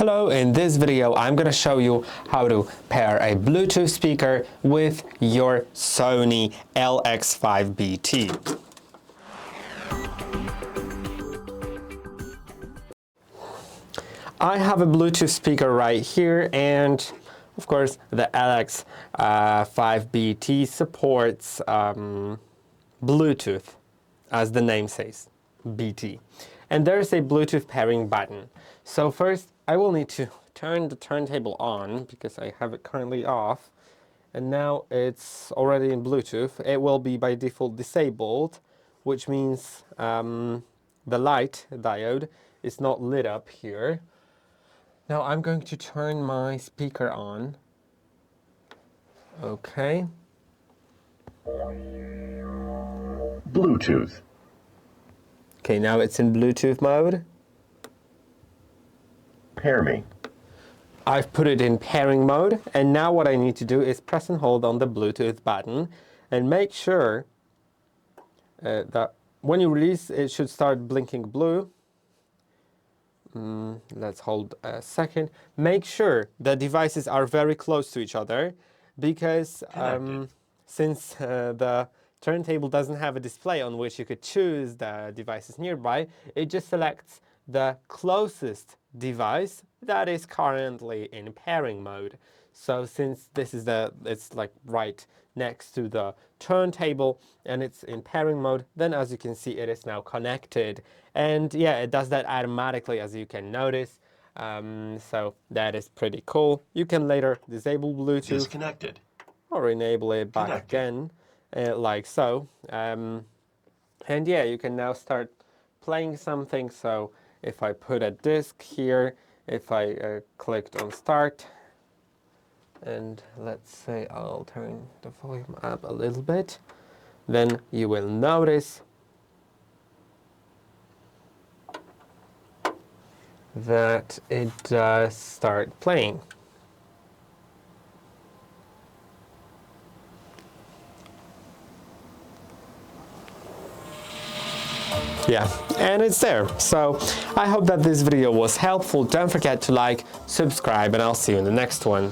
Hello, in this video I'm going to show you how to pair a Bluetooth speaker with your Sony LX5BT. I have a Bluetooth speaker right here, and of course the LX5BT supports Bluetooth, as the name says, BT. And there's a Bluetooth pairing button. So first I will need to turn the turntable on because I have it currently off, and now it's already in Bluetooth. It will be by default disabled, which means the light diode is not lit up here. Now I'm going to turn my speaker on. Okay. Bluetooth. Okay, now it's in Bluetooth mode. Pair me. I've put it in pairing mode, and now what I need to do is press and hold on the Bluetooth button and make sure that when you release it should start blinking blue. Let's hold a second. Make sure the devices are very close to each other, because since the turntable doesn't have a display on which you could choose the devices nearby, it just selects the closest device that is currently in pairing mode. So since this is it's like right next to the turntable and it's in pairing mode, then as you can see it is now connected. And yeah, it does that automatically, as you can notice. So that is pretty cool. You can later disable Bluetooth. Disconnected. Or enable it back again, like so. And yeah, you can now start playing something. So if I put a disc here, if I clicked on start, and let's say I'll turn the volume up a little bit, then you will notice that it does start playing. Yeah, and it's there. So I hope that this video was helpful. Don't forget to like, subscribe, and I'll see you in the next one.